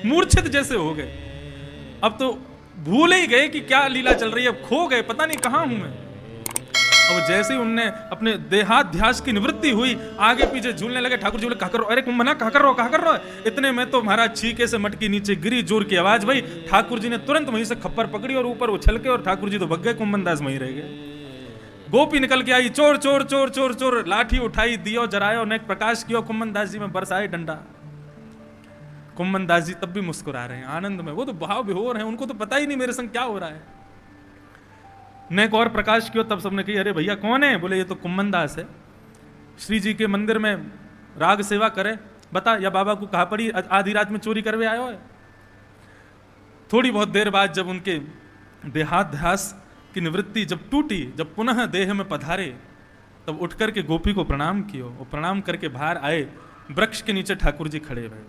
मूर्छित जैसे हो गए। अब तो भूल ही गए कि क्या लीला चल रही है, अब खो गए, पता नहीं कहां हूं मैं। अब जैसे ही उनने अपने देहाध्यास की निवृत्ति हुई, आगे पीछे झूलने लगे। ठाकुर जी बोले कहा करो, अरे कुंभना कहा कर रहो। इतने में तो महाराज छीके से मटकी नीचे गिरी, जोर की आवाज भाई। ठाकुर जी ने तुरंत वहीं से खप्पर पकड़ी और ऊपर उछल के, और ठाकुर जी तो भग गए, कुंभन दास वहीं रह गए। गोपी निकल के आई, चोर चोर चोर चोर चोर, लाठी उठाई, दियो जरायो, नेक प्रकाश कियो, कुंभन दास जी में बरसाए डंडा। कुंभन दास जी तब भी मुस्कुरा रहे हैं आनंद में, वो तो भाव विभोर हैं, उनको तो पता ही नहीं मेरे संग क्या हो रहा है। नेक और प्रकाश कियो, तब सबने कही अरे भैया कौन है? बोले ये तो कुंभन दास है, श्री जी के मंदिर में राग सेवा करे, बता या बाबा को कहा पड़ी आधी रात में चोरी करवे आयो है। थोड़ी बहुत देर बाद जब उनके देहाध्यास की निवृत्ति जब टूटी, जब पुनः देह में पधारे, तब उठ करके गोपी को प्रणाम कियो, और प्रणाम करके बाहर आए। वृक्ष के नीचे ठाकुर जी खड़े हुए,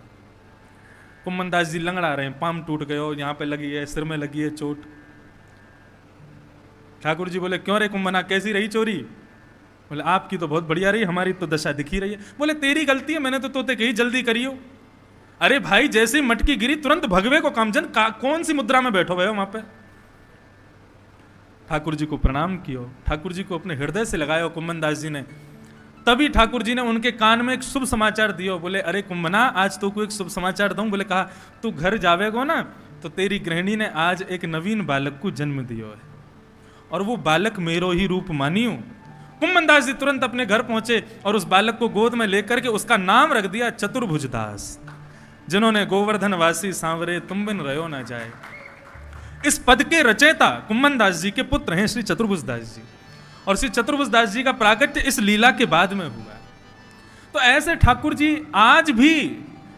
कुंभन दास जी लंगड़ा रहे हैं, पाम टूट गए, यहाँ पे लगी है, सिर में लगी है चोट। ठाकुर जी बोले क्यों रे कुंभना, कैसी रही चोरी? बोले आपकी तो बहुत बढ़िया रही, हमारी तो दशा दिखी रही है। बोले तेरी गलती है, मैंने तो तोते कही जल्दी करियो। अरे भाई जैसे ही मटकी गिरी तुरंत भगवे को कामजन, कौन सी मुद्रा में बैठो भैया वहां पे? ठाकुर जी को प्रणाम कियो, ठाकुर जी को अपने हृदय से लगायो कुंभन दास जी ने। तभी ठाकुर जी ने उनके कान में एक शुभ समाचार दियो। बोले अरे कुंभना, आज तो को एक शुभ समाचार दूं। बोले कहा तू घर जावेगो ना, तो तेरी गृहिणी ने आज एक नवीन बालक को जन्म दियो है, और वो बालक मेरो ही रूप मानियो। कुंभन दास जी तुरंत अपने घर पहुंचे और उस बालक को गोद में लेकर के उसका नाम रख दिया चतुर्भुज दास, जिन्होंने गोवर्धन वासी सांवरे तुम बिन रहो न जाए। इस पद के रचयिता कुंभन दास जी के पुत्र हैं श्री चतुर्भुज दास जी, और श्री चतुर्भुज दास जी का प्राकट्य इस लीला के बाद में हुआ। तो ऐसे ठाकुर जी आज भी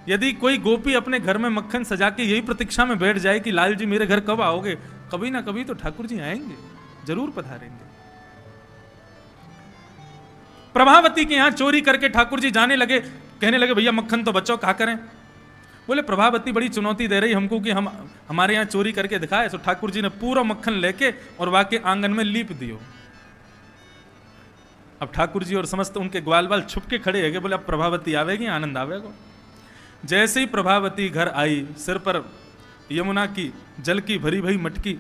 यदि कोई गोपी अपने घर में मक्खन सजा के यही प्रतीक्षा में बैठ जाए कि लाल जी मेरे घर कब आओगे, कभी ना कभी तो ठाकुर जी आएंगे, जरूर पधारेंगे। प्रभावती के यहां चोरी करके ठाकुर जी जाने लगे, कहने लगे भैया मक्खन तो बच्चों क्या करें? बोले प्रभावती बड़ी चुनौती दे रही हमको कि हम हमारे यहां चोरी करके दिखाए। तो ठाकुर जी ने पूरा मक्खन लेके और वाके आंगन में लीप दियो। अब ठाकुर जी और समस्त उनके ग्वाल बाल छुप के खड़े है, बोले अब प्रभावती आवेगी, आनंद आवेगा। जैसे ही प्रभावती घर आई, सिर पर यमुना की जल की भरी भरी मटकी,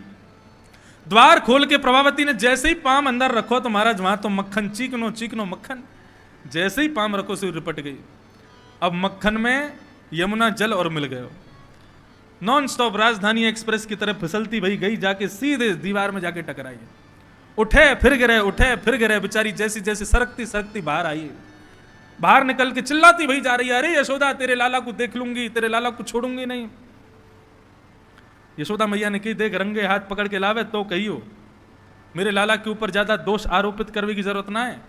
द्वार खोल के प्रभावती ने जैसे ही पाम अंदर रखो तो महाराज वहां तो मक्खन चीकनो चीकनो मक्खन, जैसे ही पाम रखो से रिपट गई। अब मक्खन में यमुना जल और मिल गए। नॉन स्टॉप राजधानी एक्सप्रेस की तरफ फिसलती भई गई, जाके सीधे दीवार में जाके टकराई। उठे फिर गिरे, उठे फिर गिरे, बेचारी जैसी जैसी सरकती सरकती बाहर आई, बाहर निकल के चिल्लाती भई जा रही है, अरे यशोदा तेरे लाला को देख लूंगी, तेरे लाला को छोड़ूंगी नहीं। यशोदा मैया ने कही देख रंगे हाथ पकड़ के लावे तो कहियो, मेरे लाला के ऊपर ज्यादा दोष आरोपित करने की जरूरत ना है।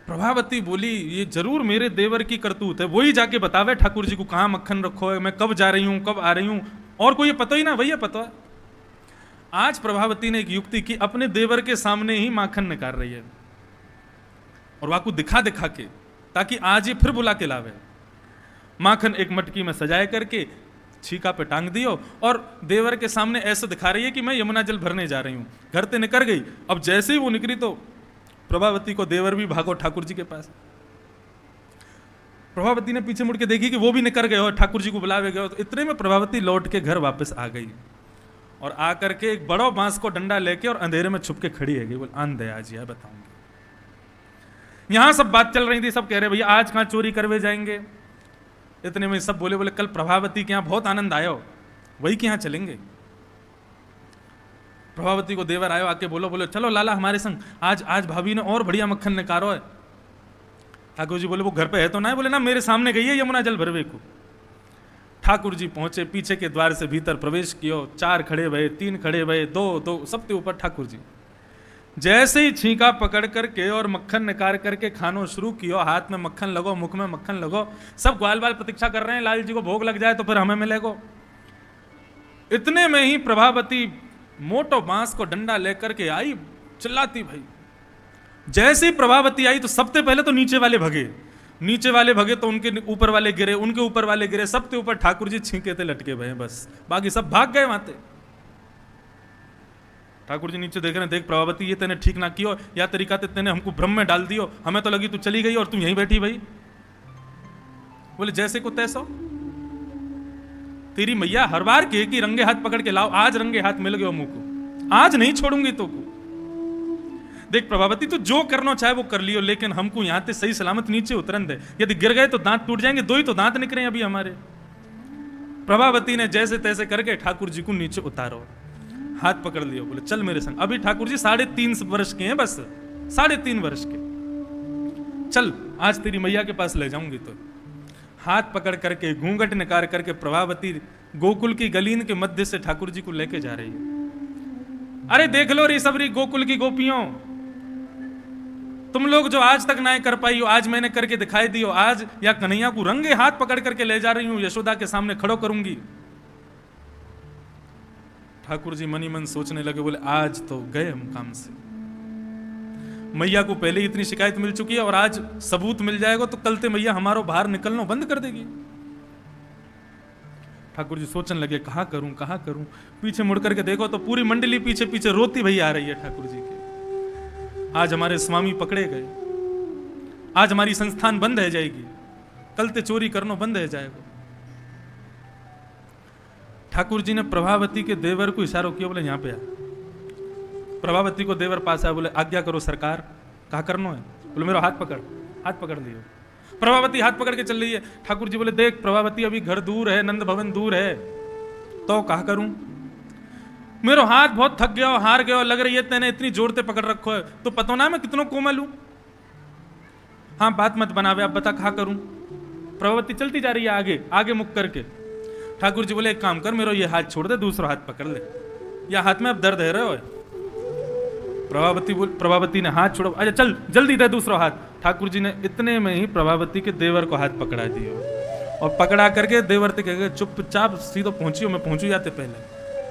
प्रभावती बोली ये जरूर मेरे देवर की करतूत है, वही जाके बतावे ठाकुर जी को कहां मक्खन रखो है, मैं कब जा रही हूं, कब आ रही हूं, और कोई पता ही ना, भैया पता है। आज प्रभावती ने एक युक्ति की, अपने देवर के सामने ही माखन निकाल रही है और वाकू दिखा दिखा के, ताकि आज ये फिर बुला के लावे। माखन एक मटकी में सजाए करके छीका पे टांग दियो और देवर के सामने ऐसे दिखा रही है कि मैं यमुना जल भरने जा रही हूं। घर से निकल गई। अब जैसे ही वो निकली तो प्रभावती को देवर भी भागो ठाकुर जी के पास। प्रभावती ने पीछे मुड़ के देखी कि वो भी निकल गए और ठाकुर जी को बुलावे गए। तो इतने में प्रभावती लौट के घर वापस आ गई और आकर के एक बड़ो बांस को डंडा लेके और अंधेरे में छुप के खड़ी है, बोल आंध है आज, यह बताऊंगी। यहां सब बात चल रही थी, सब कह रहे भैया आज कहां चोरी करवे जाएंगे। इतने में सब बोले बोले कल प्रभावती के यहां बहुत आनंद आयो, वही के यहां चलेंगे। प्रभावती को देवर आयो, आके बोलो बोलो चलो लाला हमारे संग, आज भाभी ने और बढ़िया मक्खन निकारो है। ठाकुर जी बोले वो घर पे है तो ना है? बोले ना मेरे सामने गई है यमुना जल भरवे को। ठाकुर जी पहुंचे, पीछे के द्वार से भीतर प्रवेश कियो, 4 खड़े भये, 3 खड़े भये, 2 सबके ऊपर ठाकुर जी। जैसे ही छींका पकड़ करके और मक्खन निकाल करके खानो शुरू कियो, हाथ में मक्खन लगो, मुख में मक्खन लगो, सब ग्वाल बाल प्रतीक्षा कर रहे हैं लाल जी को भोग लग जाए तो फिर हमें मिलेगो। इतने में ही प्रभावती मोटो बांस को डंडा लेकर के आई, चिल्लाती भाई। जैसे ही प्रभावती आई तो सबसे पहले तो नीचे वाले भगे तो उनके ऊपर वाले गिरे, उनके ऊपर वाले गिरे, सबके ऊपर ठाकुर जी छींके थे लटके भये, बस बाकी सब भाग गए वहां से। ठाकुर जी नीचे देख रहे हैं, देख प्रभावती ये तेने ठीक ना कियो, या तरीका तेने हमको भ्रम में डाल दियो, हमें तो लगी तू चली गई और तुम यहीं बैठी भाई। बोले जैसे को तैसो, तेरी मैया हर बार कहे कि रंगे हाथ पकड़ के लाओ, आज रंगे हाथ मिल गयो मुंह को, आज नहीं छोड़ूंगी तो को। देख प्रभावती, तो जो करना चाहे वो कर लियो, लेकिन हमको यहां से सही सलामत नीचे उतरन दे, यदि गिर गए तो दांत टूट जाएंगे, दो ही तो दांत निकले अभी हमारे। प्रभावती ने जैसे तैसे करके ठाकुर जी को नीचे उतारो, हाथ पकड़ लियो, बोले चल मेरे संग। अभी ठाकुर जी 3.5 वर्ष के हैं, बस 3.5 वर्ष के, चल आज तेरी मैया के पास ले जाऊंगी। तो हाथ पकड़ करके घूंघट निकाल करके प्रभावती गोकुल की गलीन के मध्य से ठाकुर जी को लेके जा रही है। अरे देख लो रे सबरी गोकुल की गोपियों, तुम लोग जो आज तक ना कर पाई हो, आज मैंने करके दिखाई दियो। आज या कन्हैया को रंगे हाथ पकड़ करके ले जा रही हूं, यशोदा के सामने खड़ो करूंगी। ठाकुर जी मनी मन सोचने लगे, बोले आज तो गए हम काम से। मैया को पहले ही इतनी शिकायत मिल चुकी है और आज सबूत मिल जाएगा तो कल ते मैया हमारो बाहर निकलना बंद कर देगी। ठाकुर जी सोचने लगे कहां करूं कहां करूं। पीछे मुड़ करके देखो तो पूरी मंडली पीछे पीछे रोती भई आ रही है ठाकुर जी के। आज हमारे स्वामी पकड़े गए, आज हमारी संस्थान बंद है जाएगी, कल ते चोरी करना बंद है जाएगा। ठाकुर जी ने प्रभावती के देवर को इशारा किया, बोले यहां पे आ। प्रभावती को देवर पास आया, बोले आज्ञा करो सरकार, कहा करना है? बोले मेरा हाथ पकड़। हाथ पकड़ लियो। प्रभावती हाथ पकड़ के चल रही है। ठाकुर जी बोले देख प्रभावती, अभी घर दूर है, नंद भवन दूर है, तो कहा करूं? मेरा हाथ बहुत थक गया, हार गया, लग रही है तेने इतनी जोर से पकड़ रखो है, तो पता ना मैं कितनों कोमल हूं। हाँ बात मत बनावे, अब बता कहा करूं? प्रभावती चलती जा रही है आगे आगे मुख करके। ठाकुर जी बोले एक काम कर, मेरा ये हाथ छोड़ दे, दूसरा हाथ पकड़ ले, या हाथ में अब दर्द है रहे हो। प्रभावती ने हाथ छोड़ो, अच्छा चल जल्दी दे दूसरा हाथ। ठाकुर जी ने इतने में ही प्रभावती के देवर को हाथ पकड़ा दिया और पकड़ा करके देवर से कह चुपचाप सीधो पहुंची, मैं पहुंचू जाते पहले।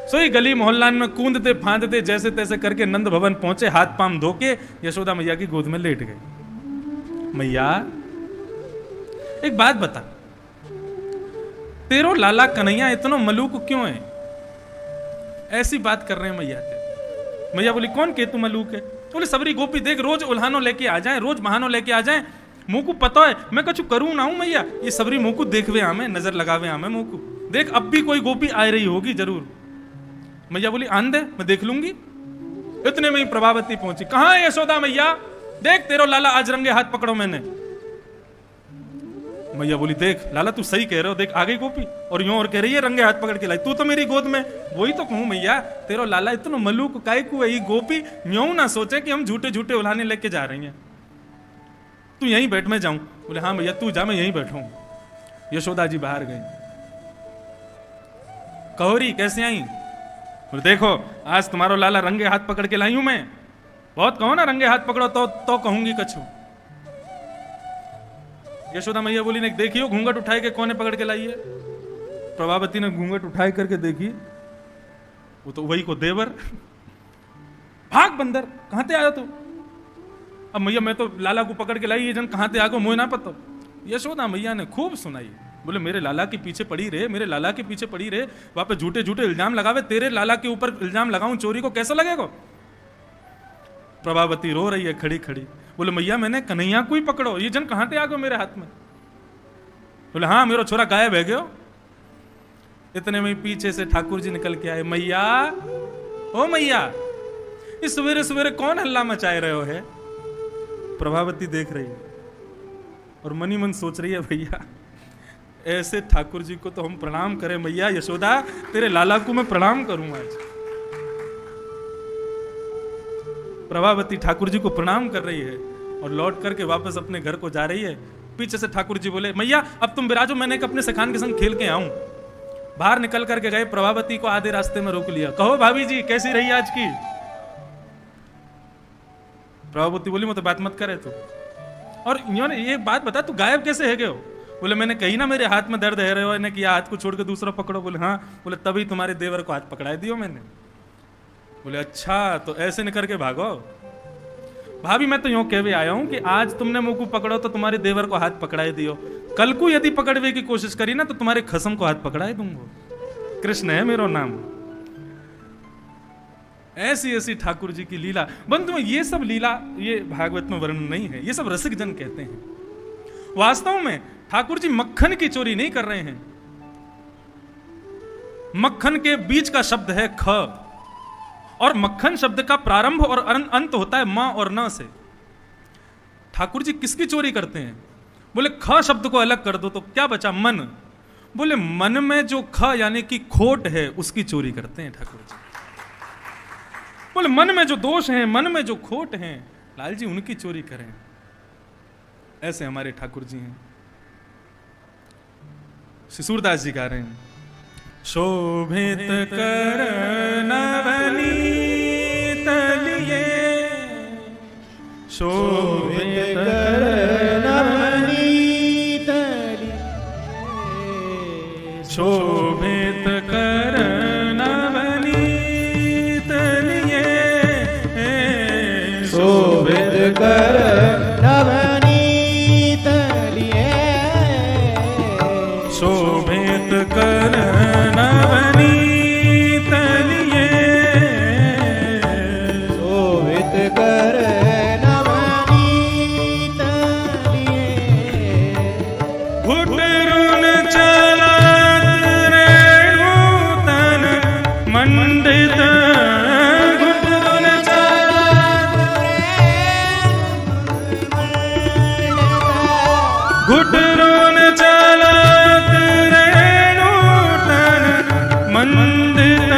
सोई गली मोहल्लान में कूदते फांदते जैसे तैसे करके नंद भवन पहुंचे, हाथ पांव धो के यशोदा मैया की गोद में लेट गए। मैया एक बात बता, तेरो लाला कन्हैया इतना मलूक क्यों है? ऐसी बात कर रहे हैं मैया से। मैया बोली कौन के तू मलूक है? बोले सबरी गोपी देख रोज उल्हानो लेके आ जाए, रोज बहानो लेके आ जाए, मुंह को पता है मैं कछु करूं ना हूं मैया, ये सबरी मुंह को देखवे आमे, नजर लगावे आमे मुंह को, देख अब भी कोई गोपी आ रही होगी जरूर। मैया बोली आन दे, मैं देख लूंगी। इतने में ही प्रभावती पहुंची। कहां है यशोदा मैया? देख तेरो लाला आज रंगे हाथ पकड़ो मैंने। मैया बोली देख लाला तू सही कह रहे हो, देख आ गई गोपी और यूं और कह रही है रंगे हाथ पकड़ के लाई, तू तो मेरी गोद में। वही तो कहूं मैया, तेरो लाला इतना मलूक काहे को है, गोपी यूं ना सोचे कि हम झूठे झूठे उल्हाने लेके जा रही हैं। तू यहीं बैठ, मैं जाऊं? बोले हाँ मैया तू जा, मैं यहीं बैठूं। यशोदा जी बाहर गई। कहोरी कैसे आई? बोले देखो आज तुम्हारो लाला रंगे हाथ पकड़ के लाई हूं मैं। बहुत कहो ना रंगे हाथ पकड़ो तो कहूंगी कछु। यशोदा मैया बोली ने देखियो घूंघट उठाए के कौन पकड़ के लाई है? प्रभावती ने घूंघट उठाए करके देखी, वो तो वही को देवर। भाग बंदर, कहां ते आया तू? अब मैया मैं तो लाला को पकड़ के लाई, ये जन कहां ते आ गो मुझे ना पता। यशोदा मैया ने खूब सुनाई, बोले मेरे लाला के पीछे पड़ी रहे, मेरे लाला के पीछे पड़ी रहे, वहां पे झूठे झूठे इल्जाम लगावे, तेरे लाला के ऊपर इल्जाम लगाऊं चोरी को, कैसा लगेगा? प्रभावती रो रही है खड़ी खड़ी। बोले मैया मैंने कन्हैया को ही पकड़ो, ये जन कहां ते आ गयो मेरे हाथ में? बोले हाँ मेरा छोरा गायब है गयो। इतने में पीछे से ठाकुर जी निकल के आए। मैया ओ मैया, इस सवेरे सवेरे कौन हल्ला मचाए रहे हो है? प्रभावती देख रही है और मनी मन सोच रही है भैया ऐसे ठाकुर जी को तो हम प्रणाम करें। मैया यशोदा तेरे लाला को मैं प्रणाम करूं आज। प्रभावती ठाकुर जी को प्रणाम कर रही है और लौट करके वापस अपने घर को जा रही है। पीछे से ठाकुर जी बोले मैया अब तुम विराजो, मैंने अपने सखान के संग खेल के आऊं। बाहर निकल करके गए, प्रभावती को आधे रास्ते में रोक लिया। कहो भाभी जी कैसी रही आज की? प्रभावती बोली मुझे बात मत करे तू। और ये बात बता तू गायब कैसे है गयो? बोले मैंने कही ना मेरे हाथ में दर्द है रहे हो, इन्हें किया हाथ को छोड़ के दूसरा पकड़ो। बोले हाँ। बोले तभी तुम्हारे देवर को हाथ पकड़ा दियो मैंने। बोले अच्छा तो ऐसे निकल के भागो। भाभी मैं तो यूं कहवे आया हूं कि आज तुमने मुंह को पकड़ो तो तुम्हारे देवर को हाथ पकड़ाए दियो, कल को यदि पकड़वे की कोशिश करी ना तो तुम्हारे खसम को हाथ पकड़ाए दूंगा। कृष्ण है मेरा नाम। ऐसी ऐसी ठाकुर जी की लीला। बंधु ये सब लीला ये भागवत में वर्णन नहीं है, ये सब रसिक जन कहते हैं। वास्तव में ठाकुर जी मक्खन की चोरी नहीं कर रहे हैं। मक्खन के बीच का शब्द है ख, और मक्खन शब्द का प्रारंभ और अंत होता है म और न से। ठाकुर जी किसकी चोरी करते हैं? बोले ख शब्द को अलग कर दो तो क्या बचा? मन। बोले मन में जो ख यानी कि खोट है उसकी चोरी करते हैं ठाकुर जी। बोले मन में जो दोष हैं, मन में जो खोट हैं, लाल जी उनकी चोरी करें। ऐसे हमारे ठाकुर जी हैं। श्री सूरदास जी गा रहे हैं, शोभित कर नवनीत लिए, शोभित कर नवनीत लिए, शोभित कर नवनीत लिए, शोभित कर नवनीत लिए, शोभित कर नवनीत लिए, शोभित कर नवनीत लिए, घुटरुन चलत रेणुतन मंडित, घुटरुन चलत घुटरुन चलत रेणुतन मंडित,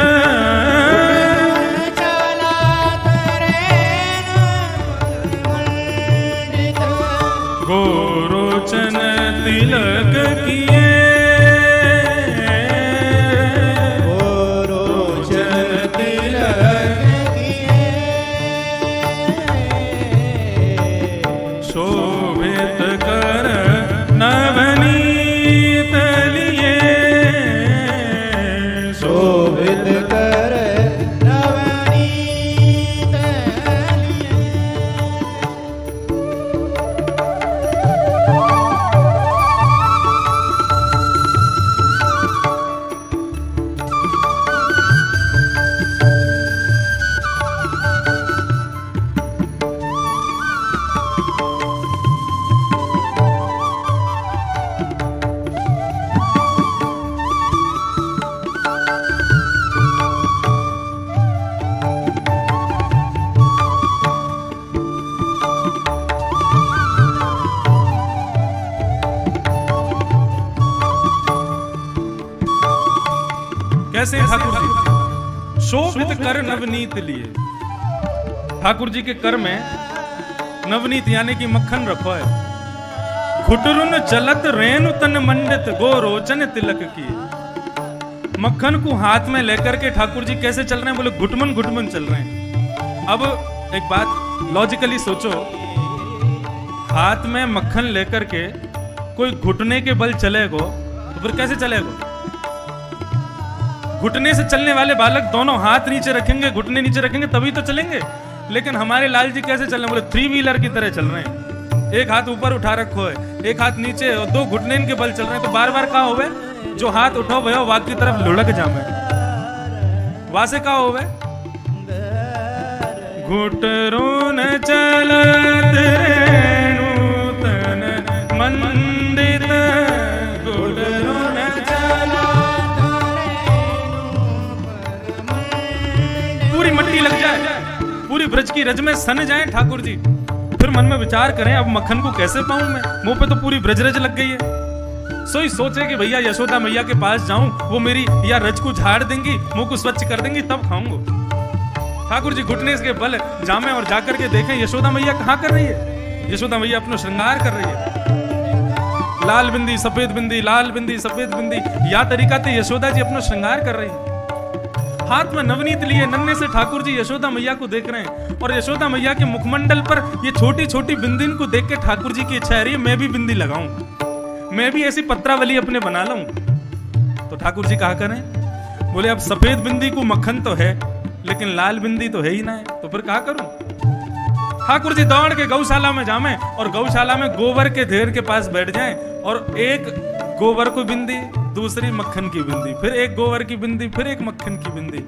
गोरोचन तिलक किए, गोरोचन तिलक किए, शोभित कर नवनीत लिए, शोभित कर नवनीत लिए। कैसे ठाकुर जी? शोभित कर नवनीत लिए। ठाकुर जी के कर में नवनीत यानी कि मक्खन रखो है। घुटरुन चलत रेणु तन मंडित, गोरोचन तिलक की। मक्खन को हाथ में लेकर के ठाकुर जी कैसे चल रहे हैं? बोले घुटमन घुटमन चल रहे हैं। अब एक बात लॉजिकली सोचो, हाथ में मक्खन लेकर के कोई घुटने के बल चलेगो तो फिर कैसे चलेगो? घुटने से चलने वाले बालक दोनों हाथ नीचे रखेंगे, घुटने नीचे रखेंगे तभी तो चलेंगे। लेकिन हमारे लाल जी कैसे चल रहे हैं? बोले 3 व्हीलर की तरह चल रहे हैं। एक हाथ ऊपर उठा रखो है, एक हाथ नीचे, और 2 घुटने इनके बल चल रहे हैं। तो बार बार कहा होवे जो हाथ उठो भयो वाक की तरफ लुढ़क जामे, वासे कहा होवे घुटरुन चलत रेणुतन मंडित, घुटरुन पूरी मट्टी लग जाए, पूरी ब्रज की रज में सन जाए ठाकुर जी, फिर मन में विचार करें अब मक्खन को कैसे पाऊं मैं? मुंह पे तो पूरी ब्रजरज लग गई है। सोई सोचे कि भैया यशोदा मैया के पास जाऊं, वो मेरी या रज को झाड़ देंगी, मुंह को स्वच्छ कर देंगी, तब खाऊंगा। ठाकुर जी घुटने के बल जामे और जाकर के देखें यशोदा मैया कहाँ कर रही है। यशोदा मैया अपना श्रृंगार कर रही है। लाल बिंदी सफेद बिंदी, लाल बिंदी सफेद बिंदी, या तरीका से यशोदा जी अपना श्रृंगार कर रही है। हाथ में नवनीत लिए नन्हे से ठाकुर जी यशोदा मैया को देख रहे हैं, और यशोदा मैया के मुखमंडल पर ये छोटी छोटी बिंदिन को देख के ठाकुर जी की इच्छा है रही है मैं भी बिंदी लगाऊं, मैं भी ऐसी पत्रावली अपने बना लूं। तो ठाकुर जी कहा करें? बोले अब सफेद बिंदी को मक्खन तो है लेकिन लाल बिंदी तो है ही ना है, तो फिर कहा करूं? ठाकुर जी दौड़ के गौशाला में जामे और गौशाला में गोबर के ढेर के पास बैठ जाएं, और एक गोबर को बिंदी, दूसरी मक्खन की बिंदी, फिर एक गोबर की बिंदी, फिर एक मक्खन की बिंदी।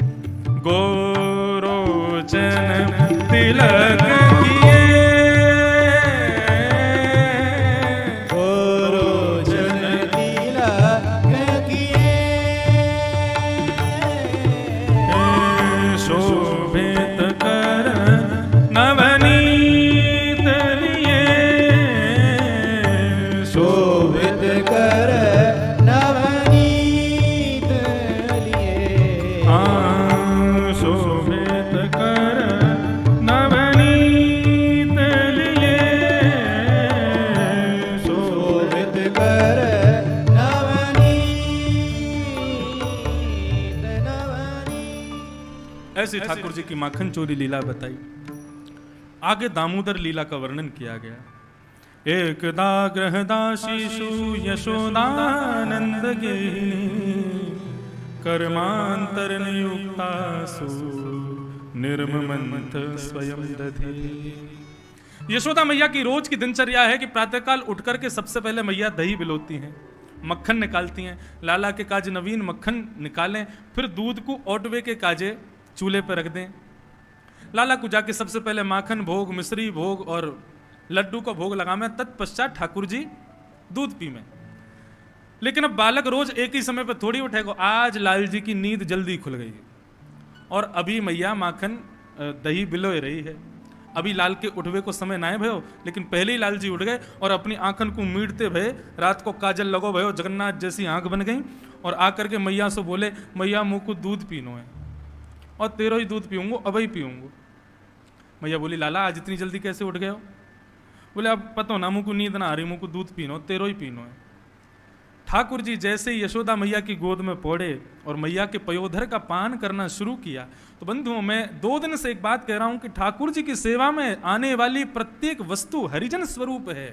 गोरोचन तिलक किए, गोरोचन ऐसी ठाकुर जी की माखन चोरी लीला बताई। आगे दामोदर लीला का वर्णन किया गया। एकदा गृहदाशीषु यशोदानंद गेहिनी कर्मांतर नियुक्तासु निर्ममंथ स्वयं दधि। यशोदा मैया की रोज की दिनचर्या है कि प्रातःकाल उठकर के सबसे पहले मैया दही बिलोती हैं, मक्खन निकालती हैं। लाला के काज नवीन मक्खन निकालें, फिर दूध को औटवे के काजे चूल्हे पर रख दें। लाला को जाके सबसे पहले माखन भोग, मिश्री भोग और लड्डू का भोग लगावे। तत्पश्चात ठाकुर जी दूध पी में। लेकिन अब बालक रोज एक ही समय पर थोड़ी उठेगा। आज लाल जी की नींद जल्दी खुल गई और अभी मैया माखन दही बिलो रही है। अभी लाल के उठवे को समय ना भयो, लेकिन पहले ही लाल जी उठ गए और अपनी आंखन को मीटते भये रात को काजल लगो भयो, जगन्नाथ जैसी आंख बन गई और आकर के मैया से बोले, मैया मुँह को दूध पीनो है और तेरो ही दूध पीऊंगो, अब ही पीऊंगो। मैया बोली, लाला आज इतनी जल्दी कैसे उठ गए हो? बोले, अब पता ना, मुँह को नींद ना आ रही, मुँह को दूध पीनो, तेरो ही पीनो है। ठाकुर जी जैसे ही यशोदा मैया की गोद में पौड़े और मैया के पयोधर का पान करना शुरू किया, तो बंधुओं मैं 2 दिन से एक बात कह रहा हूं कि ठाकुर जी की सेवा में आने वाली प्रत्येक वस्तु हरिजन स्वरूप है।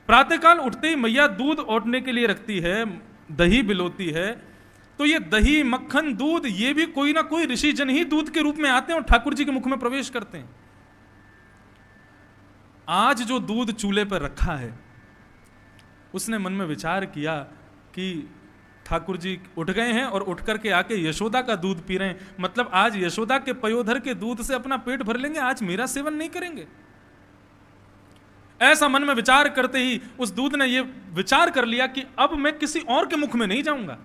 प्रातःकाल उठते ही मैया दूध औटने के लिए रखती है, दही बिलोती है, तो ये दही मक्खन दूध ये भी कोई ना कोई ऋषि जन ही दूध के रूप में आते हैं और ठाकुर जी के मुख में प्रवेश करते हैं। आज जो दूध चूल्हे पर रखा है, उसने मन में विचार किया कि ठाकुर जी उठ गए हैं और उठ करके आके यशोदा का दूध पी रहे हैं, मतलब आज यशोदा के पयोधर के दूध से अपना पेट भर लेंगे, आज मेरा सेवन नहीं करेंगे। ऐसा मन में विचार करते ही उस दूध ने यह विचार कर लिया कि अब मैं किसी और के मुख में नहीं जाऊंगा।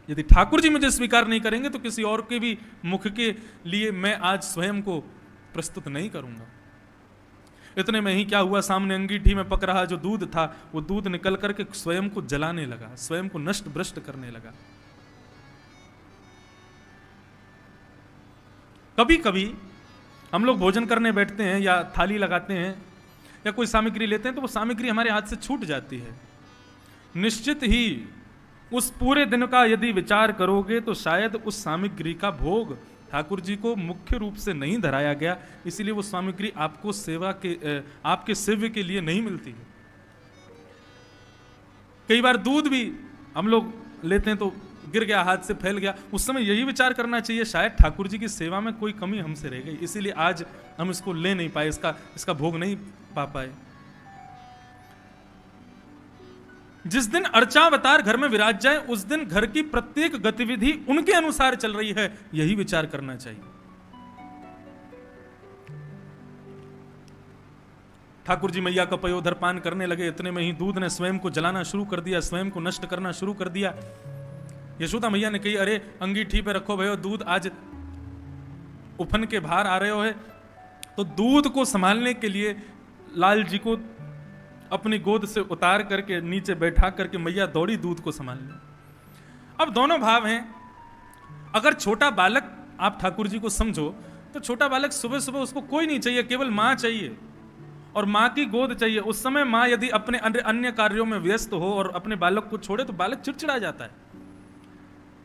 यदि ठाकुर जी मुझे स्वीकार नहीं करेंगे तो किसी और के भी मुख के लिए मैं आज स्वयं को प्रस्तुत नहीं करूंगा। इतने में ही क्या हुआ, सामने अंगीठी में पक रहा जो दूध था, वो दूध निकल करके स्वयं को जलाने लगा, स्वयं को नष्ट भ्रष्ट करने लगा। कभी कभी हम लोग भोजन करने बैठते हैं या थाली लगाते हैं या कोई सामग्री लेते हैं तो वो सामग्री हमारे हाथ से छूट जाती है। निश्चित ही उस पूरे दिन का यदि विचार करोगे तो शायद उस सामग्री का भोग ठाकुर जी को मुख्य रूप से नहीं धराया गया, इसीलिए वो सामग्री आपको सेवा के आपके सेव्य के लिए नहीं मिलती है। कई बार दूध भी हम लोग लेते हैं तो गिर गया, हाथ से फैल गया, उस समय यही विचार करना चाहिए शायद ठाकुर जी की सेवा में कोई कमी हमसे रह गई, इसीलिए आज हम इसको ले नहीं पाए, इसका भोग नहीं पा पाए। जिस दिन अर्चावतार घर में विराज जाए उस दिन घर की प्रत्येक गतिविधि उनके अनुसार चल रही है, यही विचार करना चाहिए। ठाकुर जी मैया का पयोधर पान करने लगे, इतने में ही दूध ने स्वयं को जलाना शुरू कर दिया, स्वयं को नष्ट करना शुरू कर दिया। यशोदा मैया ने कही, अरे अंगीठी पे रखो भयो दूध, आज उफन के बाहर आ रहे हो है। तो दूध को संभालने के लिए लाल जी को अपनी गोद से उतार करके नीचे बैठा करके मैया दौड़ी दूध को संभालने। अब दोनों भाव हैं। अगर छोटा बालक आप ठाकुर जी को समझो तो छोटा बालक सुबह सुबह उसको कोई नहीं चाहिए, केवल मां चाहिए और मां की गोद चाहिए। उस समय मां यदि अपने अन्य कार्यों में व्यस्त हो और अपने बालक को छोड़े तो बालक चिड़चिड़ा जाता है।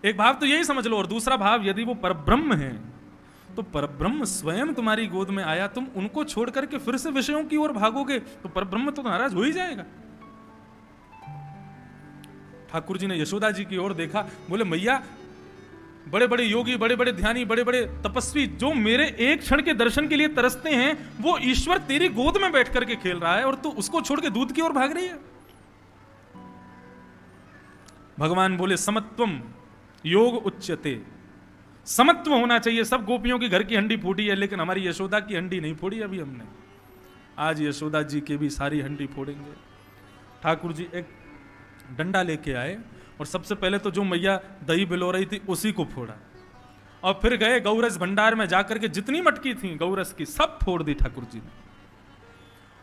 एक भाव तो यही समझ लो। और दूसरा भाव, यदि वो परब्रह्म है तो परब्रह्म स्वयं तुम्हारी गोद में आया, तुम उनको छोड़ करके फिर से विषयों की ओर भागोगे तो परब्रह्म तो नाराज हो ही जाएगा। ठाकुर जी ने यशोदा जी की ओर देखा, बोले मैया बड़े बड़े योगी, बड़े बड़े ध्यानी, बड़े बड़े तपस्वी जो मेरे एक क्षण के दर्शन के लिए तरसते हैं, वो ईश्वर तेरी गोद में बैठ करके खेल रहा है और तू उसको छोड़ के दूध की ओर भाग रही है। भगवान बोले समत्वम योग उच्यते, समत्व होना चाहिए। सब गोपियों की घर की हंडी फूटी है लेकिन हमारी यशोदा की हंडी नहीं फोड़ी अभी हमने। आज यशोदा जी की भी सारी हंडी फोड़ेंगे। ठाकुर जी एक डंडा लेके आए और सबसे पहले तो जो मैया दही बिलो रही थी उसी को फोड़ा और फिर गए गौरस भंडार में जाकर के जितनी मटकी थी गौरस की सब फोड़ दी ठाकुर जी ने।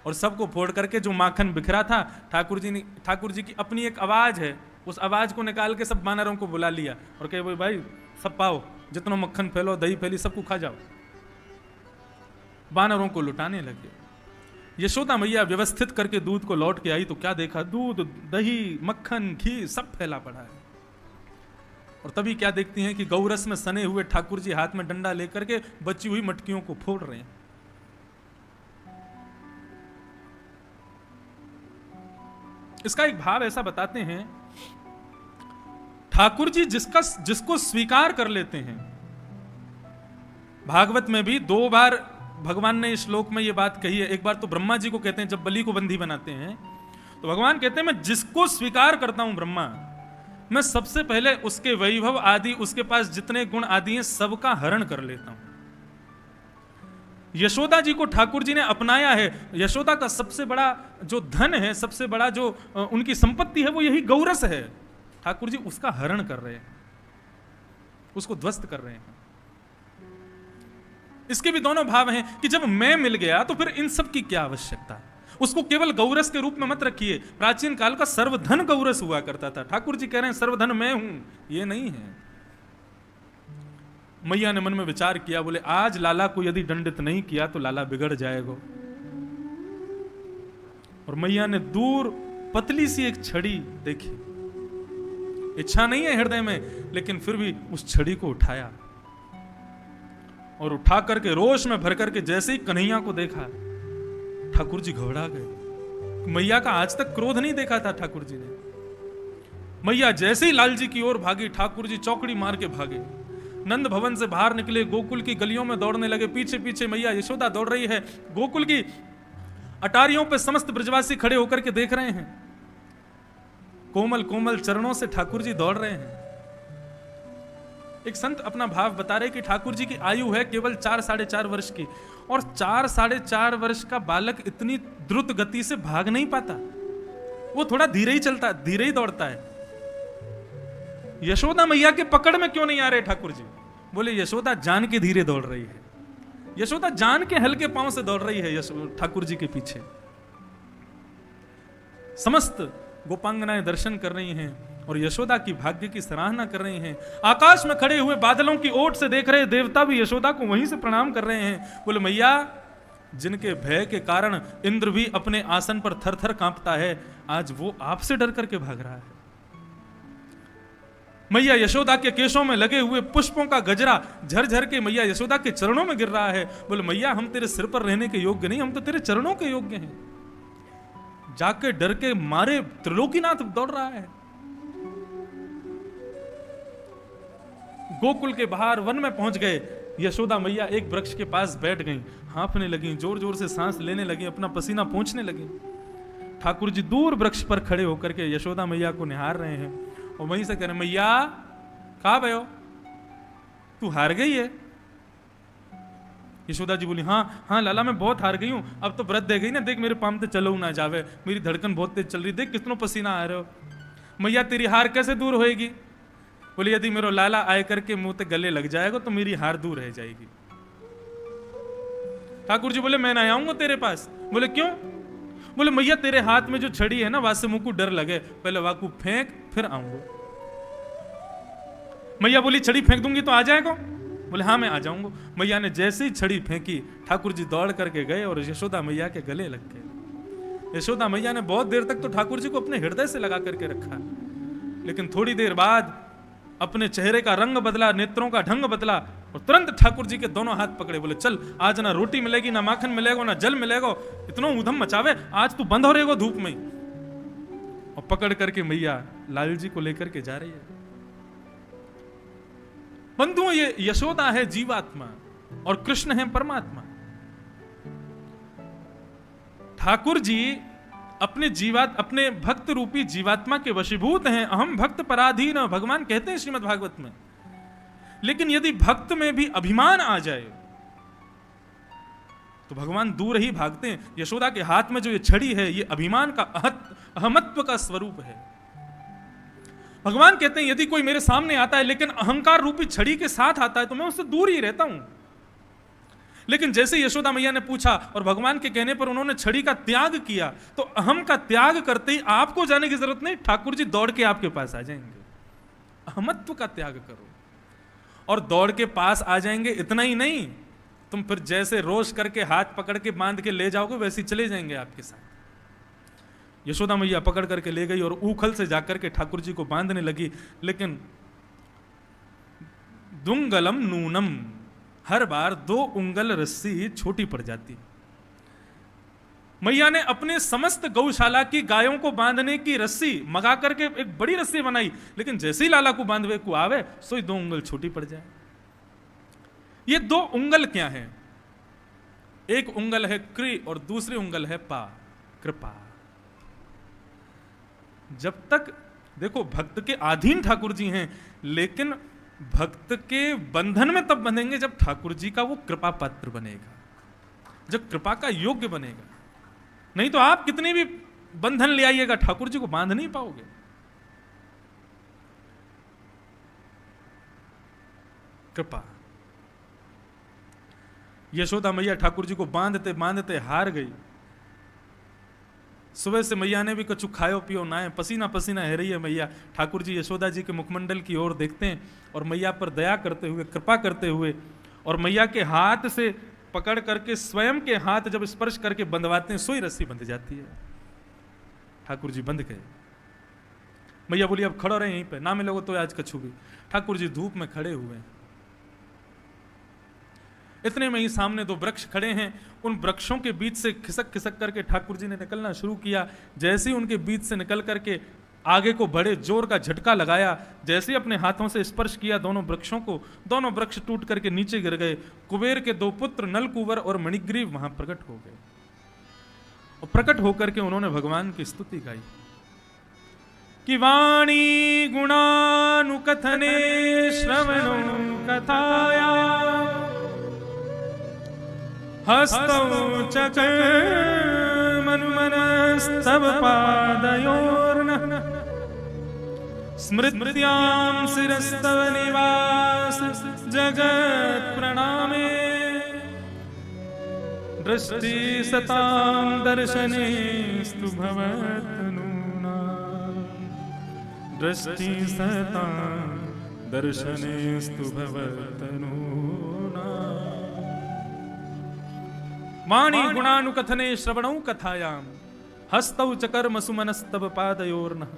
और सबको फोड़ करके जो माखन बिखरा था ठाकुर जी की अपनी एक आवाज है, उस आवाज को निकाल के सब बानरों को बुला लिया और कहे भाई सब पाओ, जितना मक्खन फैलो, दही फैली, सबको खा जाओ। बानरों को लुटाने लगे। यशोदा मैया व्यवस्थित करके दूध को लौट के आई तो क्या देखा, दूध, दही, मक्खन, घी सब फैला पड़ा है। और तभी क्या देखती हैं कि गौरस में सने हुए ठाकुर जी हाथ में डंडा लेकर के बची हुई मटकियों को फोड़ रहे हैं। इसका एक भाव ऐसा बताते हैं, ठाकुर जी जिसको स्वीकार कर लेते हैं। भागवत में भी 2 बार भगवान ने इस श्लोक में यह बात कही है। एक बार तो ब्रह्मा जी को कहते हैं जब बलि को बंदी बनाते हैं, तो भगवान कहते हैं मैं जिसको स्वीकार करता हूं ब्रह्मा, मैं सबसे पहले उसके वैभव आदि, उसके पास जितने गुण आदि हैं सबका हरण कर लेता हूं। यशोदा जी को ठाकुर जी ने अपनाया है। यशोदा का सबसे बड़ा जो धन है, सबसे बड़ा जो उनकी संपत्ति है, वो यही गौरस है। ठाकुर जी उसका हरण कर रहे हैं, उसको ध्वस्त कर रहे हैं। इसके भी दोनों भाव हैं कि जब मैं मिल गया तो फिर इन सब की क्या आवश्यकता। उसको केवल गौरस के रूप में मत रखिए। प्राचीन काल का सर्वधन गौरस हुआ करता था। ठाकुर जी कह रहे हैं सर्वधन मैं हूं, ये नहीं है। मैया ने मन में विचार किया, बोले आज लाला को यदि दंडित नहीं किया तो लाला बिगड़ जाएगा। और मैया ने दूर पतली सी एक छड़ी देखी। इच्छा नहीं है हृदय में, लेकिन फिर भी उस छड़ी को उठाया और उठा करके रोष में भर करके जैसे ही कन्हैया को देखा, ठाकुर जी घबरा गए। मैया का आज तक क्रोध नहीं देखा था ठाकुर जी ने। मैया जैसे ही लाल जी की ओर भागी, ठाकुर जी चौकड़ी मार के भागे। नंद भवन से बाहर निकले, गोकुल की गलियों में दौड़ने लगे। पीछे पीछे मैया यशोदा दौड़ रही है। गोकुल की अटारियों पे समस्त ब्रजवासी खड़े होकर के देख रहे हैं। कोमल कोमल चरणों से ठाकुर जी दौड़ रहे हैं। एक संत अपना भाव बता रहे कि ठाकुर जी की आयु है केवल 4-4.5 वर्ष की, और 4-4.5 वर्ष का बालक इतनी द्रुत गति से भाग नहीं पाता। वो थोड़ा धीरे ही चलता है, धीरे ही दौड़ता है। यशोदा मैया के पकड़ में क्यों नहीं आ रहे ठाकुर जी? बोले यशोदा जान के धीरे दौड़ रही है। यशोदा जान के हल्के पांव से दौड़ रही है ठाकुर जी के पीछे। समस्त गोपांगनाएं दर्शन कर रही हैं और यशोदा की भाग्य की सराहना कर रही हैं। आकाश में खड़े हुए बादलों की ओट से देख रहे देवता भी यशोदा को वहीं से प्रणाम कर रहे हैं। बोले मैया, जिनके भय के कारण इंद्र भी अपने आसन पर थर थर कांपता है, आज वो आपसे डर करके भाग रहा है। मैया यशोदा के केशों में लगे हुए पुष्पों का गजरा झरझर के मैया यशोदा के चरणों में गिर रहा है। बोले मैया, हम तेरे सिर पर रहने के योग्य नहीं, हम तो तेरे चरणों के योग्य हैं। जाके डर के मारे त्रिलोकीनाथ दौड़ रहा है। गोकुल के बाहर वन में पहुंच गए। यशोदा मैया एक वृक्ष के पास बैठ गईं, हांफने लगी, जोर जोर से सांस लेने लगी, अपना पसीना पोंछने लगी। ठाकुर जी दूर वृक्ष पर खड़े होकर के यशोदा मैया को निहार रहे हैं और वहीं से कह रहे, मैया कहां भयो, तू हार गई है? यशोदा जी बोली, हाँ हाँ लाला, मैं बहुत हार गई हूं। अब तो व्रत दे गई ना, देख मेरे पाम ते चलो ना जावे, मेरी धड़कन बहुत तेज चल रही, देख कितना पसीना आ रहे हो। मैया तेरी हार कैसे दूर होएगी? बोले यदि मेरा लाला आए करके मुंह ते गले लग जाएगा तो मेरी हार दूर रह जाएगी। ठाकुर जी बोले, मैं ना आऊंगा तेरे पास। बोले क्यों? बोले मैया तेरे हाथ में जो छड़ी है ना, वासे मुंह को डर लगे, पहले वाकू फेंक फिर आऊंगा। मैया बोली छड़ी फेंक दूंगी तो आ जाएगा? बोले हाँ मैं आ जाऊंगा। मैया ने जैसे ही छड़ी फेंकी, ठाकुर जी दौड़ करके गए और यशोदा मैया के गले लग गए। यशोदा मैया ने बहुत देर तक तो ठाकुर जी को अपने हृदय से लगा करके रखा, लेकिन थोड़ी देर बाद अपने चेहरे का रंग बदला, नेत्रों का ढंग बदला और तुरंत ठाकुर जी के दोनों हाथ पकड़े। बोले चल, आज ना रोटी मिलेगी, ना माखन मिलेगा, ना जल मिलेगा, इतना ऊधम मचावे, आज तू बंद हो रहेगा धूप में। और पकड़ करके मैया लाल जी को लेकर के जा रही है। बंधुओं, ये यशोदा है जीवात्मा और कृष्ण है परमात्मा। ठाकुर जी अपने भक्त रूपी जीवात्मा के वशीभूत हैं। अहम भक्त पराधीन भगवान कहते हैं श्रीमद् भागवत में। लेकिन यदि भक्त में भी अभिमान आ जाए तो भगवान दूर ही भागते हैं। यशोदा के हाथ में जो ये छड़ी है, ये अभिमान का अहमत्व का स्वरूप है। भगवान कहते हैं यदि कोई मेरे सामने आता है लेकिन अहंकार रूपी छड़ी के साथ आता है तो मैं उससे दूर ही रहता हूं। लेकिन जैसे यशोदा मैया ने पूछा और भगवान के कहने पर उन्होंने छड़ी का त्याग किया, तो अहम का त्याग करते ही आपको जाने की जरूरत नहीं, ठाकुर जी दौड़ के आपके पास आ जाएंगे। अहमत्व का त्याग करो और दौड़ के पास आ जाएंगे। इतना ही नहीं, तुम फिर जैसे रोष करके हाथ पकड़ के बांध के ले जाओगे वैसे ही चले जाएंगे आपके साथ। यशोदा मैया पकड़ करके ले गई और ऊखल से जाकर के ठाकुर जी को बांधने लगी। लेकिन दुंगलम नूनम, हर बार 2 उंगल रस्सी छोटी पड़ जाती। मैया ने अपने समस्त गौशाला की गायों को बांधने की रस्सी मंगा करके एक बड़ी रस्सी बनाई, लेकिन जैसे ही लाला को बांधवे को आवे सोई 2 उंगल छोटी पड़ जाए। ये 2 उंगल क्या है? एक उंगल है क्री और दूसरी उंगल है पा, कृपा। जब तक देखो भक्त के अधीन ठाकुर जी हैं, लेकिन भक्त के बंधन में तब बंधेंगे जब ठाकुर जी का वो कृपा पात्र बनेगा, जब कृपा का योग्य बनेगा। नहीं तो आप कितने भी बंधन ले आइएगा, ठाकुर जी को बांध नहीं पाओगे। कृपा। यशोदा मैया ठाकुर जी को बांधते बांधते हार गई। सुबह से मैया ने भी कछु खायो पियो ना है, पसीना पसीना है रही है मैया। ठाकुर जी यशोदा जी के मुखमंडल की ओर देखते हैं और मैया पर दया करते हुए, कृपा करते हुए, और मैया के हाथ से पकड़ करके स्वयं के हाथ जब स्पर्श करके बंधवाते हैं, सोई रस्सी बंध जाती है। ठाकुर जी बंध गए। मैया बोली अब खड़ो रहे यहीं पे, ना मिलोगे तो आज कछु भी। ठाकुर जी धूप में खड़े हुए। इतने में ही सामने 2 वृक्ष खड़े हैं। उन वृक्षों के बीच से खिसक खिसक करके ठाकुर जी ने निकलना शुरू किया। जैसे ही उनके बीच से निकल करके आगे को बड़े जोर का झटका लगाया, जैसे ही अपने हाथों से स्पर्श किया दोनों वृक्षों को, दोनों वृक्ष टूट करके नीचे गिर गए। कुबेर के 2 पुत्र नलकुवर और मणिग्रीव वहां प्रकट हो गए, और प्रकट होकर के उन्होंने भगवान की स्तुति गाई कि वाणी गुणानुकथने श्रवणो कथाया हस्तौ चकर्मनुमनस्तव पादयोर्नः स्मृत्यां शिरस्तव निवास जगत् प्रणामे दृष्टि सतां दर्शनेस्तु भवतनूनां दृष्टि सतां दर्शनेस्तु भवतनूनां। वाणी गुणानुकथने श्रवणौ कथायाम हस्तौ चकर्म सुमनस्तव पादयोर्नः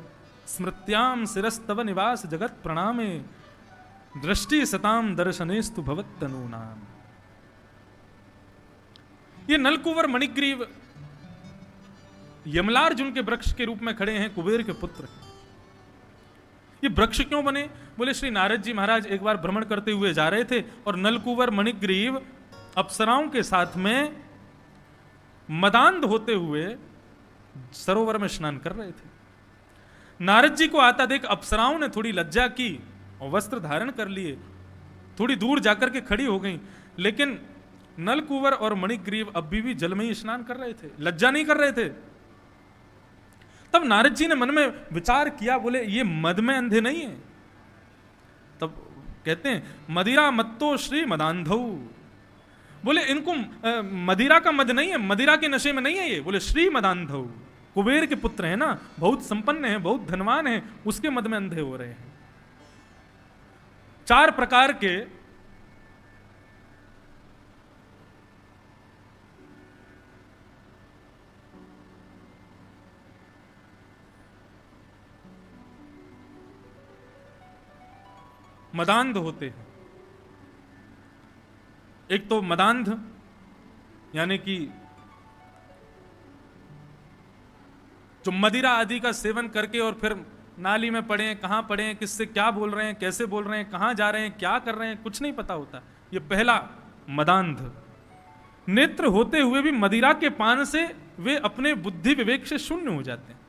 स्मृत्यां शिरस्तव निवास जगत् प्रणामे दृष्टि सतां दर्शनेस्तु भवत्तनूनाम। ये नलकुवर मणिग्रीव यमलार्जुन के वृक्ष के रूप में खड़े हैं, कुबेर के पुत्र। ये वृक्ष क्यों बने? बोले श्री नारद जी महाराज एक बार भ्रमण करते हुए जा रहे थे और नलकुवर मणिग्रीव अप्सराओं के साथ में मदांध होते हुए सरोवर में स्नान कर रहे थे। नारद जी को आता देख अप्सराओं ने थोड़ी लज्जा की और वस्त्र धारण कर लिए, थोड़ी दूर जाकर के खड़ी हो गई। लेकिन नलकुवर और मणिग्रीव अब भी जल में ही स्नान कर रहे थे, लज्जा नहीं कर रहे थे। तब नारद जी ने मन में विचार किया, बोले ये मद में अंधे नहीं है। तब कहते हैं मदिरा मत्तो श्री मदांधौ, बोले इनको मदिरा का मद नहीं है, मदिरा के नशे में नहीं है ये। बोले श्री मदांधौ, कुबेर के पुत्र है ना, बहुत संपन्न है, बहुत धनवान है, उसके मद में अंधे हो रहे हैं। 4 प्रकार के मदांध होते हैं। एक तो मदांध यानी कि जो मदिरा आदि का सेवन करके और फिर नाली में पड़े हैं, कहां पड़े हैं, किससे क्या बोल रहे हैं, कैसे बोल रहे हैं, कहां जा रहे हैं, क्या कर रहे हैं, कुछ नहीं पता होता। ये पहला मदांध। नेत्र होते हुए भी मदिरा के पान से वे अपने बुद्धि विवेक से शून्य हो जाते हैं।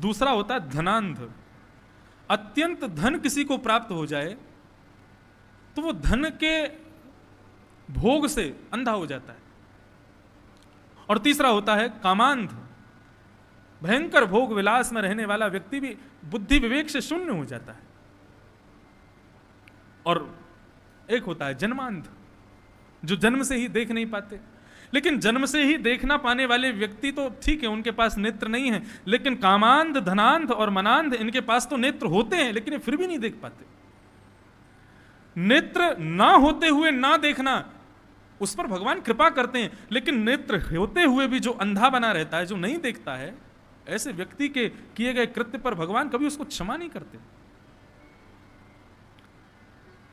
दूसरा होता है धनांध। अत्यंत धन किसी को प्राप्त हो जाए तो वो धन के भोग से अंधा हो जाता है। और तीसरा होता है कामांध। भयंकर भोग विलास में रहने वाला व्यक्ति भी बुद्धि विवेक से शून्य हो जाता है। और एक होता है जन्मांध, जो जन्म से ही देख नहीं पाते। लेकिन जन्म से ही देखना पाने वाले व्यक्ति तो ठीक है, उनके पास नेत्र नहीं है, लेकिन कामांध, धनांध और मनांध इनके पास तो नेत्र होते हैं, लेकिन ये फिर भी नहीं देख पाते। नेत्र ना होते हुए ना देखना, उस पर भगवान कृपा करते हैं, लेकिन नेत्र होते हुए भी जो अंधा बना रहता है, जो नहीं देखता है, ऐसे व्यक्ति के किए गए कृत्य पर भगवान कभी उसको क्षमा नहीं करते।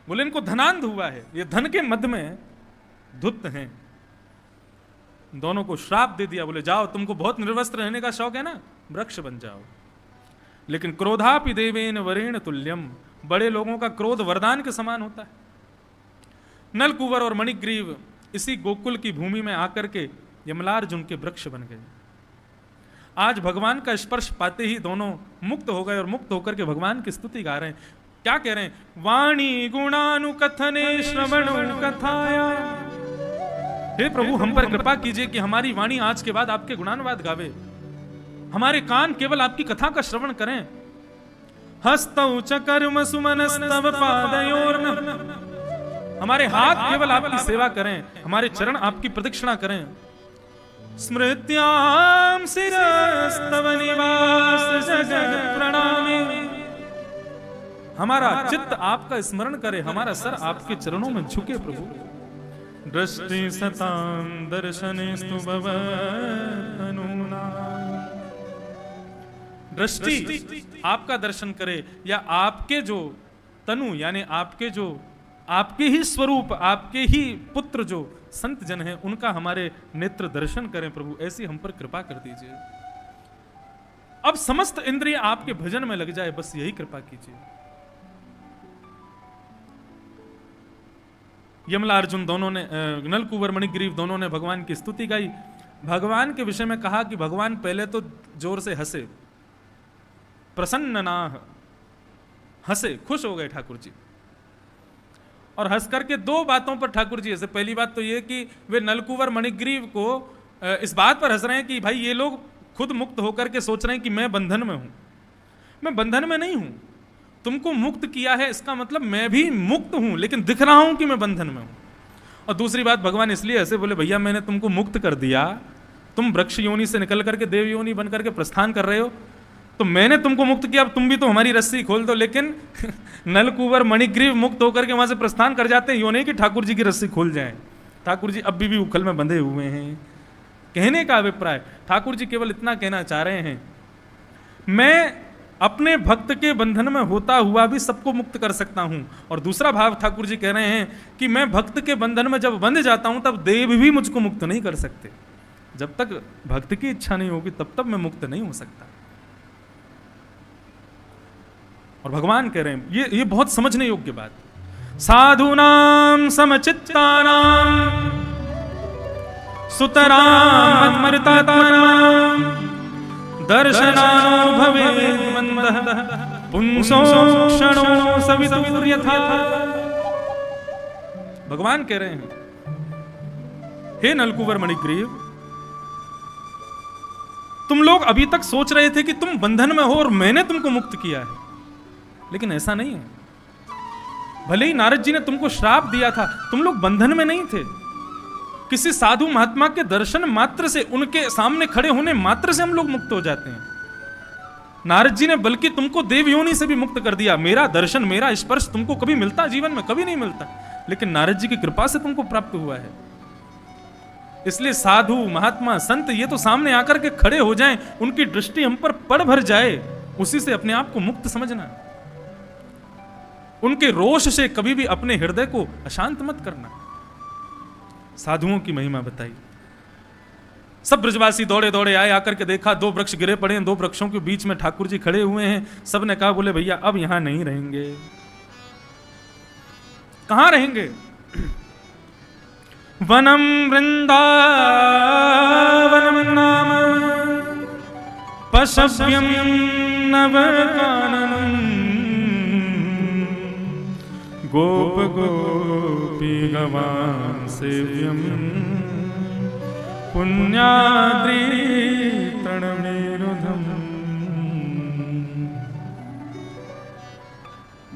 बोले इनको धनांध हुआ है, ये धन के मद में धुत हैं। दोनों को श्राप दे दिया, बोले जाओ तुमको बहुत निर्वस्त्र रहने का शौक है ना, वृक्ष बन जाओ। लेकिन क्रोधापि देवेन वरेण तुल्यम, बड़े लोगों का क्रोध वरदान के समान होता है। नलकुवर और मणिग्रीव इसी गोकुल की भूमि में आकर के यमलार्जुन के वृक्ष बन गए। आज भगवान का स्पर्श पाते ही दोनों मुक्त हो गए और मुक्त होकर के भगवान की स्तुति गा रहे हैं। क्या कह रहे हैं? वाणी गुणानुकथने श्रवणो कथाया। हे प्रभु हम पर कृपा कीजिए कि हमारी वाणी आज के बाद आपके गुणानुवाद गावे, हमारे कान केवल आपकी कथा का श्रवण करें। हस्तौ च कर्म सुमनस्तव पादयोर्न, हमारे हाथ केवल आपकी सेवा करें, हमारे चरण आपकी प्रदक्षिणा करें। स्मृत्याम शिरस्तव निवास जगत प्रणामे, हमारा चित्त आपका स्मरण करे, हमारा सर आपके चरणों में झुके प्रभु। दृष्टि सतां दर्शनेस्तु भवतनुना, दृष्टि आपका दर्शन करे या आपके जो तनु यानी आपके ही स्वरूप, आपके ही पुत्र जो संत जन हैं उनका हमारे नेत्र दर्शन करें प्रभु, ऐसी हम पर कृपा कर दीजिए। अब समस्त इंद्रिय आपके भजन में लग जाए, बस यही कृपा कीजिए। यमलार्जुन दोनों ने, नलकुवर मणिग्रीव दोनों ने भगवान की स्तुति गाई। भगवान के विषय में कहा कि भगवान पहले तो जोर से हंसे, प्रसन्न ना हंसे, खुश हो गए ठाकुर जी। और हंस करके दो बातों पर ठाकुर जी ऐसे, पहली बात तो ये कि वे नलकुवर मणिग्रीव को इस बात पर हंस रहे हैं कि भाई ये लोग खुद मुक्त होकर के सोच रहे हैं कि मैं बंधन में हूं। मैं बंधन में नहीं हूं, तुमको मुक्त किया है इसका मतलब मैं भी मुक्त हूं, लेकिन दिख रहा हूं कि मैं बंधन में हूं। और दूसरी बात भगवान इसलिए ऐसे बोले, भैया मैंने तुमको मुक्त कर दिया, तुम वृक्ष योनि से निकल करके देव योनि बन करके प्रस्थान कर रहे हो, तो मैंने तुमको मुक्त किया, अब तुम भी तो हमारी रस्सी खोल दो। लेकिन नलकुवर मणिग्रीव मुक्त होकर के वहां से प्रस्थान कर जाते हैं, यो नहीं कि ठाकुर जी की रस्सी खोल जाए। ठाकुर जी अब भी उखल में बंधे हुए हैं। कहने का अभिप्राय, ठाकुर जी केवल इतना कहना चाह रहे हैं, मैं अपने भक्त के बंधन में होता हुआ भी सबको मुक्त कर सकता हूं। और दूसरा भाव ठाकुर जी कह रहे हैं कि मैं भक्त के बंधन में जब बंध जाता हूं तब देव भी मुझको मुक्त नहीं कर सकते। जब तक भक्त की इच्छा नहीं होगी तब तक मैं मुक्त नहीं हो सकता। और भगवान कह रहे हैं, ये बहुत समझने योग्य बात। साधूनाम समचित्तानाम सुतराम मर्तात्मनाम दर्शनानो भवेत् मंदः पुंसो क्षणो सवितुर्यथा। भगवान कह रहे हैं, हे नलकुवर मणिग्रीव, तुम लोग अभी तक सोच रहे थे कि तुम बंधन में हो और मैंने तुमको मुक्त किया है, लेकिन ऐसा नहीं है। भले ही नारद जी ने तुमको श्राप दिया था, तुम लोग बंधन में नहीं थे। किसी साधु महात्मा के दर्शन मात्र से, उनके सामने खड़े होने मात्र से हम लोग मुक्त हो जाते हैं। नारद जी ने बल्कि तुमको देव योनि से भी मुक्त कर दिया। मेरा दर्शन, मेरा स्पर्श तुमको कभी मिलता जीवन में? कभी नहीं मिलता, लेकिन नारद जी की कृपा से तुमको प्राप्त हुआ है। इसलिए साधु महात्मा संत ये तो सामने आकर के खड़े हो जाएं, उनकी दृष्टि हम पर पड़ भर जाए, उसी से अपने आप को मुक्त समझना। उनके रोष से कभी भी अपने हृदय को अशांत मत करना। साधुओं की महिमा बताई। सब ब्रजवासी दौड़े दौड़े आए, आकर के देखा दो वृक्ष गिरे पड़े हैं, दो वृक्षों के बीच में ठाकुर जी खड़े हुए हैं। सब ने कहा, बोले भैया अब यहां नहीं रहेंगे। कहां रहेंगे? वनम वृंदावनम नाम पशव्यम नवकाननम गोप गोपी गवां सेव्यम पुण्याद्रितरणमेरुधम।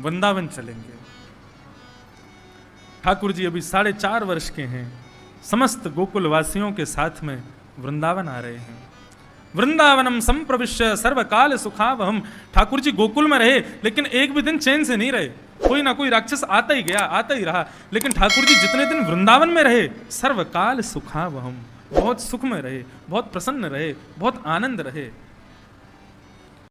वृंदावन चलेंगे। ठाकुर जी अभी 4.5 वर्ष के हैं। समस्त गोकुल वासियों के साथ में वृंदावन आ रहे हैं। वृंदावनम संप्रविश्य सर्वकाल सुखावहम। ठाकुर जी गोकुल में रहे, लेकिन एक भी दिन चैन से नहीं रहे। कोई ना कोई राक्षस आता ही गया, आता ही रहा, लेकिन ठाकुर जी जितने दिन वृंदावन में रहे, सर्वकाल सुखावहम, बहुत सुख में रहे, बहुत प्रसन्न रहे, बहुत आनंद रहे।